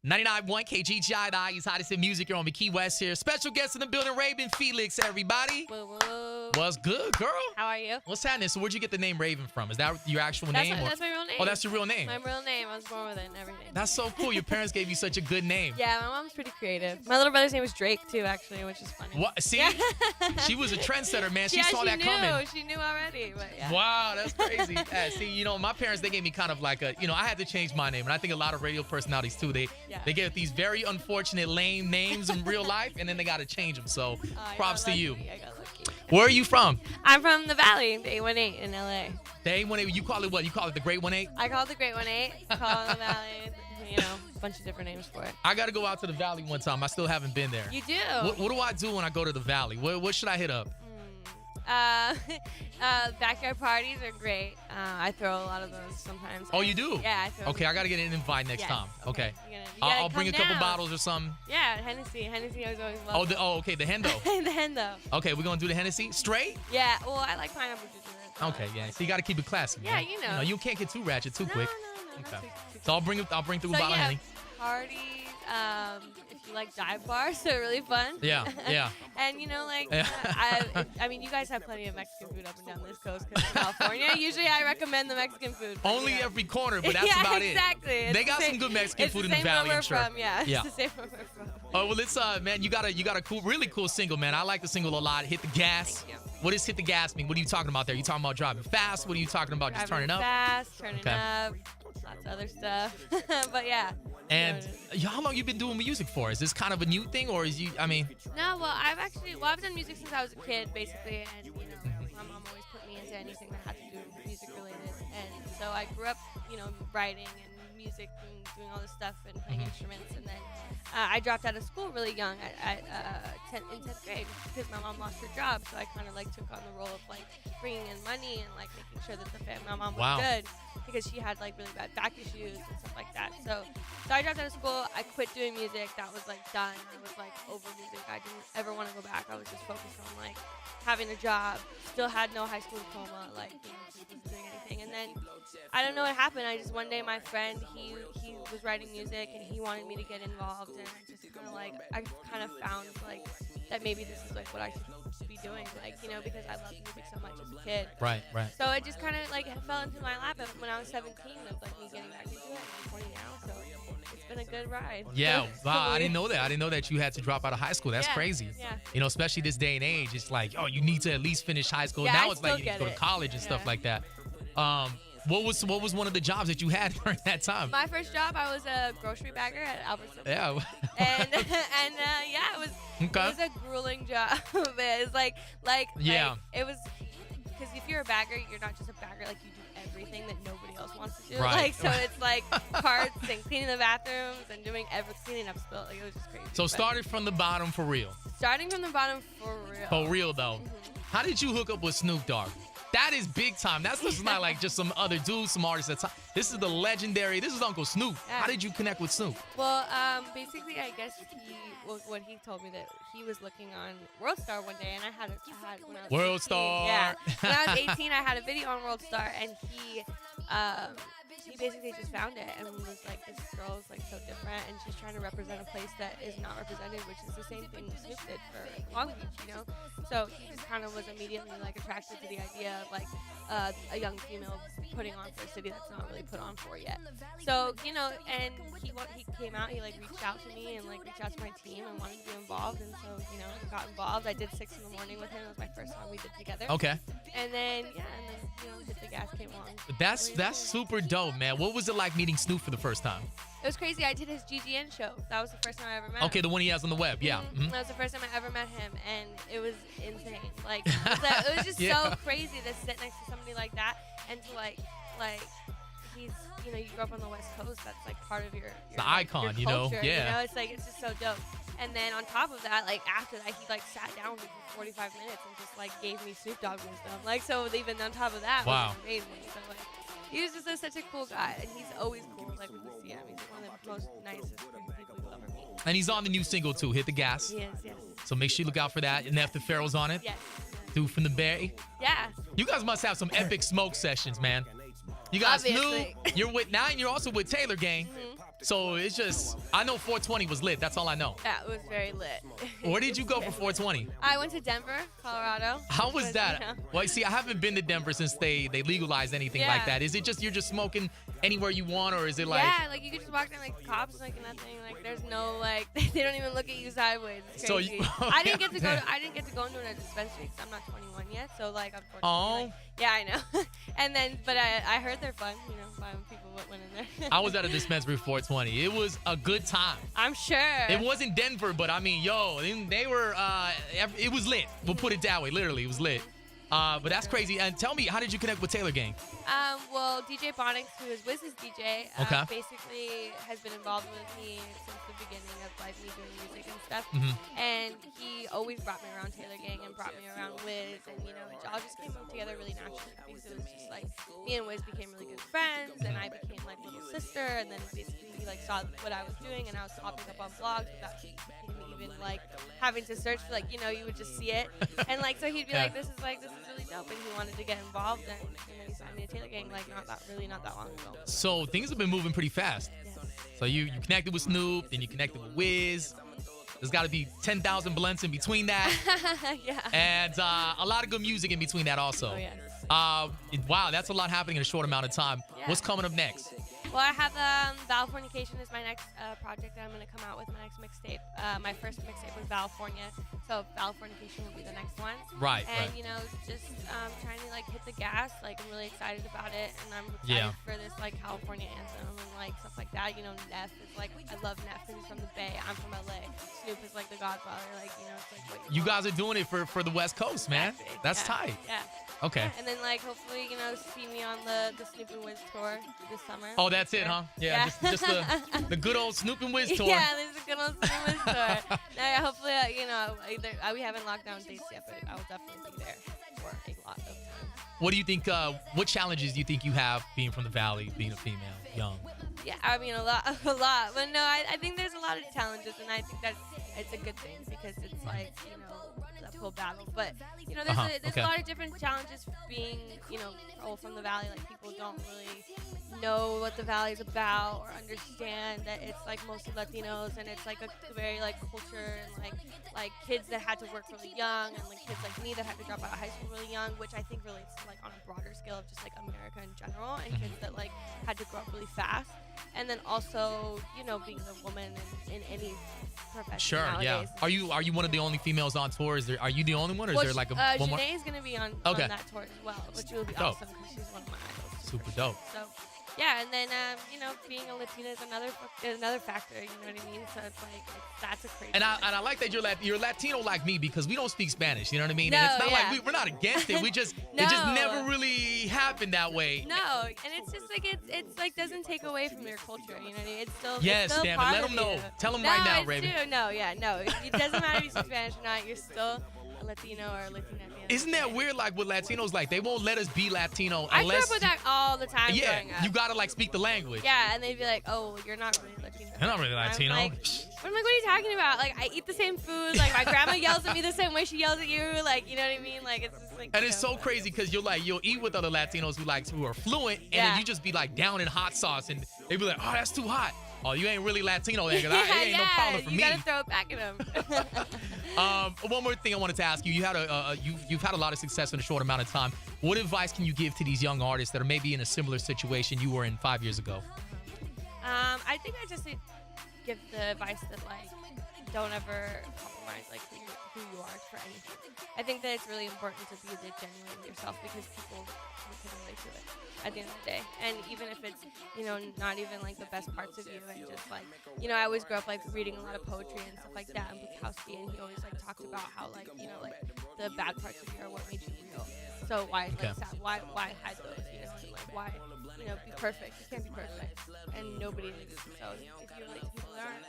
99.1 Kggi, the highest, hottest in music. You're on the Key West here. Special guest in the building, Raven Felix, everybody. Woo woo. What's good, girl? How are you? What's happening? So where'd you get the name Raven from? Is that your actual name? That's my real name. Oh, that's your real name? My real name. I was born with it and everything. That's so cool. Your parents gave you such a good name. Yeah, my mom's pretty creative. My little brother's name was Drake, too, actually, which is funny. What? See? She was a trendsetter, man. She saw that knew. coming. She knew already, but yeah. Wow, that's crazy. Yeah, see, my parents, they gave me kind of like a, I had to change my name. And I think a lot of radio personalities, too, they get these very unfortunate, lame names in real life, and then they got to change them. So props to you. I got lucky. Where are you from? I'm from the Valley, the 818 in LA. The 818, you call it what? You call it the Great 18? I call it the Great 18. Call it the Valley. A bunch of different names for it. I got to go out to the Valley one time. I still haven't been there. You do? What do I do when I go to the Valley? What should I hit up? Backyard parties are great. I throw a lot of those sometimes. Oh, you do? Yeah, I throw. Okay, I got to get an invite next time. Okay. You gotta I'll bring a couple down. bottles or something. Yeah, Hennessy. Hennessy I always love. Okay, the Hendo. The Hendo. Okay, we're going to do the Hennessy? Straight? Yeah, well, I like pineapple juice. Okay, yeah. So you got to keep it classy. Yeah, man. You can't get too ratchet too quick. No. Okay. So I'll bring through a bottle of Henny. Parties, if you like dive bars, they're really fun. Yeah. And I mean, you guys have plenty of Mexican food up and down this coast because of California. Usually I recommend the Mexican food. Only every corner, but that's about it. Exactly. They got some good Mexican food in the Valley, I'm sure. Yeah, it's the same where we're from. Oh, well, let's, man, you got a cool, really cool single, man. I like the single a lot. Hit the Gas. Thank you. What does hit the gas mean? What are you talking about there? You talking about driving fast? What are you talking about? Just turning up? Fast, turning up, lots of other stuff. But yeah. And how long you been doing music for? Is this kind of a new thing, or is No, well, I've done music since I was a kid, basically, and my mom always put me into anything that had to do with music related, and so I grew up, writing and music and doing all this stuff and playing instruments, and then I dropped out of school really young in 10th grade because my mom lost her job, so I kind of took on the role of bringing in money and making sure that my mom was good because she had really bad back issues and stuff like that. So I dropped out of school. I quit doing music. That was done. I was over music. I didn't ever want to go back. I was just focused on having a job. Still had no high school diploma. Just wasn't doing anything. And then I don't know what happened. One day my friend he was writing music and he wanted me to get involved, and I just kind of found that maybe this is what I should be doing, because I loved music so much as a kid. Right. So it just kind of fell into my lap when I was 17 of me getting back into it. I'm 20 now, so it's been a good ride. Yeah, wow, I didn't know that. I didn't know that you had to drop out of high school. That's crazy. Yeah. Especially this day and age, it's you need to at least finish high school. Yeah, now I it's you need to go to college and stuff like that. What was one of the jobs that you had during that time? My first job, I was a grocery bagger at Albertsons. Yeah. and it was a grueling job. It was it was because if you're a bagger, you're not just a bagger. You do everything that nobody else wants to do. Right. So it's carts and cleaning the bathrooms and doing cleaning up spill. It was just crazy. So started from the bottom for real. Starting from the bottom for real. For real though. How did you hook up with Snoop Dogg? That is big time. That's just not just some other dude, some artist. This is the legendary. This is Uncle Snoop. Yeah. How did you connect with Snoop? Well, basically, I guess when he told me that he was looking on World Star one day, and I had when I was World 18, Star. Yeah, when I was 18, I had a video on World Star, and he basically just found it and was this girl is so different, and she's trying to represent a place that is not represented, which is the same thing Snoop did for Long Beach, So he just kind of was immediately attracted to the idea of a young female putting on for a city that's not really put on for yet. So and he came out, he reached out to me and reached out to my team and wanted to be involved, and so I got involved. I did 6 in the morning with him. It was my first song we did together. Okay. And then Hit the Gas came along. That's super dope, man. What was it like meeting Snoop for the first time? It was crazy. I did his GGN show. That was the first time I ever met him. Okay, the one he has on the web, yeah. That was the first time I ever met him, and it was insane. It was just so crazy to sit next to somebody like that, and to he's, you grew up on the West Coast. That's part of your the icon, your culture, yeah. It's it's just so dope. And then on top of that, after that, he sat down with me for 45 minutes and just gave me Snoop Dogg wisdom. So even on top of that, was amazing. So he was just such a cool guy, and he's always cool. When we see him, he's one of the most nicest people you'll ever meet. And he's on the new single too, Hit the Gas. He is, yes. So make sure you look out for that. And F the Pharaoh's on it. Yes. Dude from the Bay. Yeah. You guys must have some epic smoke sessions, man. You got Obviously. Snoop. You're also with Taylor Gang. So it's just, I know 420 was lit. That's all I know. Yeah, it was very lit. Where did you go for 420? I went to Denver, Colorado. How was that? Well, see, I haven't been to Denver since they legalized anything like that. Is it just you're just smoking anywhere you want, or is it like? Yeah, like you could just walk down, like cops, like nothing. Like there's no like they don't even look at you sideways. It's crazy. I didn't get to go. I didn't get to go into a dispensary because I'm not 21 yet. So like unfortunately. Oh. Like, yeah, I know. And then, but I heard they're fun. You know, fun people went in there. I was at a dispensary 420. It was a good time. I'm sure. It wasn't Denver, but I mean, yo, they were. It was lit. We'll put it that way. Literally, it was lit. But that's crazy. And tell me, how did you connect with Taylor Gang? Well, DJ Bonix, who is Wiz's DJ, basically has been involved with me since the beginning of like me doing music and stuff. And he always brought me around Taylor Gang and brought me around Wiz, and you know, it all just came together really naturally because it was just like me and Wiz became really good friends, and I became like little sister, and then basically he like saw what I was doing, and I was popping up on blogs without him even like having to search for, like, you know, you would just see it, and like so he'd be like, this is really dope, and he wanted to get involved, and then he signed me to Taylor Gang like not that long ago. So things have been moving pretty fast. Yes. So you connected with Snoop, then you connected with Wiz. There's got to be 10,000 blunts in between that. Yeah. And a lot of good music in between that also. Oh, yes. Wow, that's a lot happening in a short amount of time. Yeah. What's coming up next? Well, I have Valfornication is my next project that I'm going to come out with, my next mixtape. My first mixtape was Valfornia, so Valfornication will be the next one. Right. And, you know, just trying to, like, hit the gas. Like, I'm really excited about it, and I'm excited for this, like, California anthem and, like, stuff like that. You know, Neff is, like, I love Neff because he's from the Bay. I'm from L.A. Snoop is, like, the godfather. Like, you know, it's, like, what you guys are doing it for the West Coast, man. Exactly. That's tight. Yeah. Okay. Yeah, and then, like, hopefully, you know, see me on the Snoop and Wiz tour this summer. Oh, that's it, huh? Yeah. Just the good old Snoop and Wiz tour. Yeah, there's a good old Snoop and Wiz tour. Now, hopefully, you know, we haven't locked down dates yet, but I will definitely be there for a lot of time. What do you think? What challenges do you think you have being from the Valley, being a female, young? Yeah, I mean a lot. But no, I think there's a lot of challenges, and I think that it's a good thing because it's like, you know, the full battle. But you know, there's a lot of different challenges being, you know, from the Valley. Like people don't really know what the Valley is about or understand that it's like mostly Latinos, and it's like a very like culture and like kids that had to work really young, and like kids like me that had to drop out of high school really young, which I think relates to like on a broader scale of just like America in general, and kids that like had to grow up really fast. And then also, you know, being a woman in any profession nowadays. Yeah. Are you one of the only females on tour? Are you the only one, or is there like one more? Janae's gonna be on that tour as well, which will be awesome because she's one of my idols. Super dope. So, yeah, and then you know, being a Latina is another factor. You know what I mean? So it's like that's a crazy. And I like that you're Latino like me because we don't speak Spanish. You know what I mean? And it's not like we're not against it. We just it just never really happened that way. No, and it's just like it's like doesn't take away from your culture. You know what I mean? It's still yes, it's still damn part it. Let them know. You. Tell them right now, Raven. No, it doesn't matter if you speak Spanish or not. You're still a Latino or a Latina. Isn't that weird? Like with Latinos, like they won't let us be Latino unless. I grew up with that all the time. Yeah, growing up. you gotta like speak the language. Yeah, and they'd be like, "Oh, you're not really Latino." You're not really Latino. I'm like, what are you talking about? Like, I eat the same food. Like, my grandma yells at me the same way she yells at you. Like, you know what I mean? Like, it's just like. And it's so crazy because you'll eat with other Latinos who are fluent, and then you just be like down in hot sauce, and they be like, "Oh, that's too hot." Oh, you ain't really Latino then, because it ain't no problem for me. You gotta throw it back at them. One more thing I wanted to ask you. You've had a lot of success in a short amount of time. What advice can you give to these young artists that are maybe in a similar situation you were in 5 years ago? I think I just give the advice that, like, don't ever compromise, like, who you are for anything. I think that it's really important to be the genuine yourself because people can relate to it at the end of the day. And even if it's, you know, not even like the best parts of you, and just like, you know, I always grew up like reading a lot of poetry and stuff like that, and Bukowski, and he always like talked about how, like, you know, like the bad parts of you are what made you real. So why like why hide those, you know, and like why, you know, be perfect. You can't be perfect, and nobody is. So if you relate to people that aren't.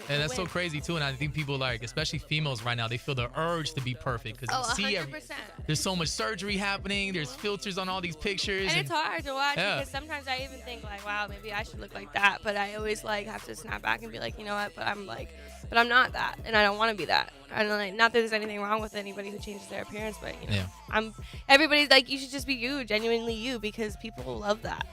And that's so crazy too, and I think people, like, especially females right now, they feel the urge to be perfect because you see there's so much surgery happening. There's filters on all these pictures, and it's hard to watch because sometimes I even think like, wow, maybe I should look like that, but I always like have to snap back and be like, you know what? But I'm not that, and I don't want to be that. And like, not that there's anything wrong with anybody who changes their appearance, but you know, everybody's like, you should just be you, genuinely you, because people love that.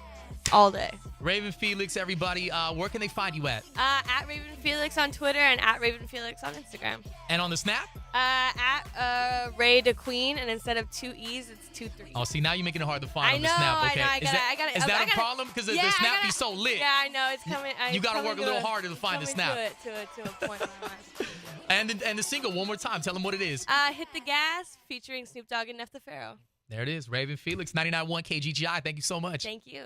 all day. Raven Felix, everybody. Where can they find you at? At Raven Felix on Twitter and at Raven Felix on Instagram. And on the Snap? At Ray the Queen, and instead of 2 E's, it's 2 3. Oh, see, now you're making it hard to find on know, the Snap. Okay, I got it. Is that a problem? Because the Snap be so lit. Yeah, I know. It's coming. You got to work a little harder to find the Snap. To a point in my life. And the single, one more time. Tell them what it is. Hit the Gas, featuring Snoop Dogg and Nef the Pharaoh. There it is. Raven Felix, 99.1 KGGI. Thank you so much. Thank you.